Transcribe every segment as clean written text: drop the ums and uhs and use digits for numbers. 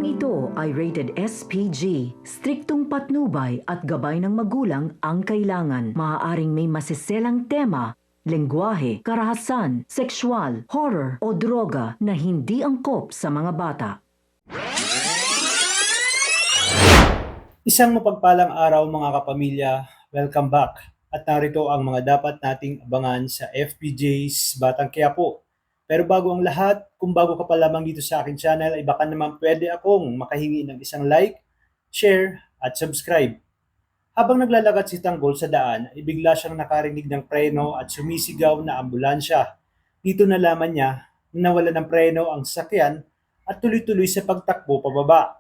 Programang ito ay rated SPG. Striktong patnubay at gabay ng magulang ang kailangan. Maaaring may masiselang tema, lengguwahe, karahasan, sexual, horror o droga na hindi angkop sa mga bata. Isang mapagpalang araw mga kapamilya, welcome back. At narito ang mga dapat nating abangan sa FPJ's Batang Quiapo. Pero bago ang lahat, kung bago ka pa lamang dito sa akin channel, ay baka naman pwede akong makahingi ng isang like, share, at subscribe. Habang naglalakad si Tanggol sa daan, ay bigla siyang nakarinig ng preno at sumisigaw na ambulansya. Dito nalaman niya na nawala ng preno ang sasakyan at tuloy-tuloy sa pagtakbo pababa.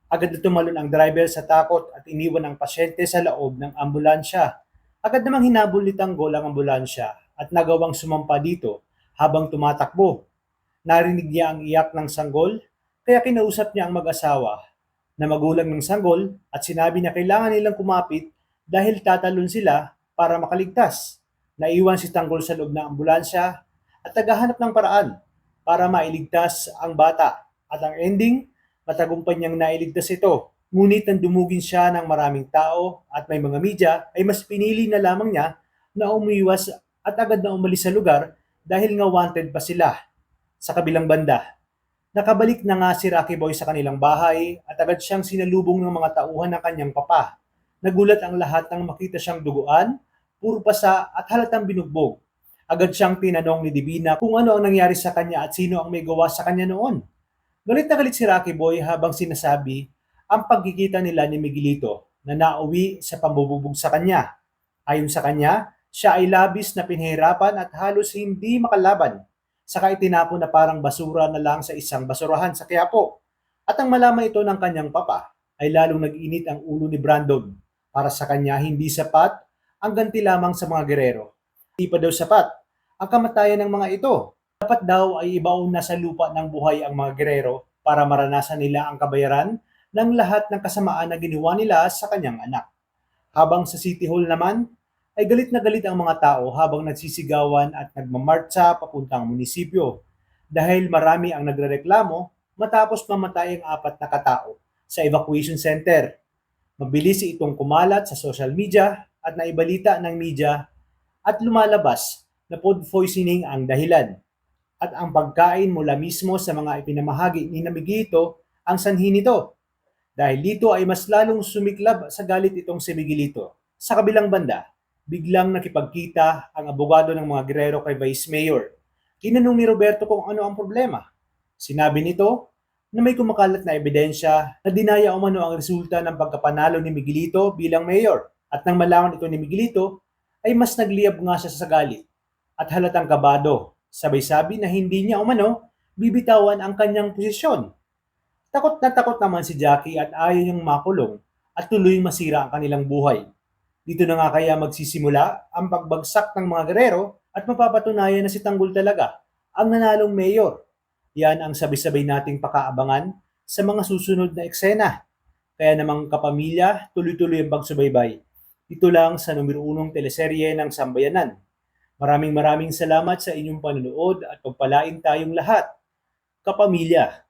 Agad na tumalon ang driver sa takot at iniwan ang pasyente sa loob ng ambulansya. Agad namang hinabol ni Tanggol ang ambulansya at nagawang sumampa dito habang tumatakbo. Narinig niya ang iyak ng sanggol, kaya kinausap niya ang mag-asawa na magulang ng sanggol at sinabi na kailangan nilang kumapit dahil tatalon sila para makaligtas. Naiwan si Tanggol sa loob ng ambulansya at naghahanap ng paraan para mailigtas ang bata. At ang ending, matagumpay niyang nailigtas ito. Ngunit nang dumugin siya ng maraming tao at may mga media, ay mas pinili na lamang niya na umiwas at agad na umalis sa lugar dahil nga wanted pa sila. Sa kabilang banda, nakabalik na nga si Rocky Boy sa kanilang bahay at agad siyang sinalubong ng mga tauhan ng kanyang papa. Nagulat ang lahat nang makita siyang duguan, puro pasa at halatang binugbog. Agad siyang tinanong ni Divina kung ano ang nangyari sa kanya at sino ang may gawa sa kanya noon. Galit na galit si Rocky Boy habang sinasabi ang pagkikita nila ni Miguelito na nauwi sa pambububog sa kanya. Ayon sa kanya, siya ay labis na pinahirapan at halos hindi makalaban. Saka itinapon na parang basura na lang sa isang basurahan sa Quiapo. At ang malaman ito ng kanyang papa ay lalong nag-init ang ulo ni Brandon. Para sa kanya hindi sapat ang ganti lamang sa mga gerero. Hindi pa daw sapat ang kamatayan ng mga ito. Dapat daw ay ibaon na sa lupa ng buhay ang mga gerero para maranasan nila ang kabayaran ng lahat ng kasamaan na ginawa nila sa kanyang anak. Habang sa City Hall naman, ay galit na galit ang mga tao habang nagsisigawan at nagmamartsa papuntang munisipyo dahil marami ang nagrereklamo matapos mamatay ang 4 na katao sa evacuation center. Mabilis itong kumalat sa social media at naibalita ng media at lumalabas na food poisoning ang dahilan. At ang pagkain mula mismo sa mga ipinamahagi ni Miguelito ang sanhi nito. Dahil dito ay mas lalong sumiklab sa galit itong si Miguelito. Sa kabilang banda, biglang nakipagkita ang abogado ng mga gerero kay Vice Mayor. Tinanong ni Roberto kung ano ang problema. Sinabi nito na may kumakalat na ebidensya na dinaya umano ang resulta ng pagkapanalo ni Miguelito bilang mayor. At nang malaman ito ni Miguelito, ay mas nagliyab nga siya sa galit at halatang kabado. Sabay sabi na hindi niya umano bibitawan ang kanyang posisyon. Takot na takot naman si Jackie at ayaw niyang makulong at tuloy masira ang kanilang buhay. Dito na nga kaya magsisimula ang pagbagsak ng mga gerero at mapapatunayan na si Tanggol talaga ang nanalong mayor. Yan ang sabay-sabay nating pakaabangan sa mga susunod na eksena. Kaya namang kapamilya, tuloy-tuloy ang pagsubaybay. Ito lang sa numero 1 teleserye ng Sambayanan. Maraming salamat sa inyong panonood at pagpalain tayong lahat. Kapamilya.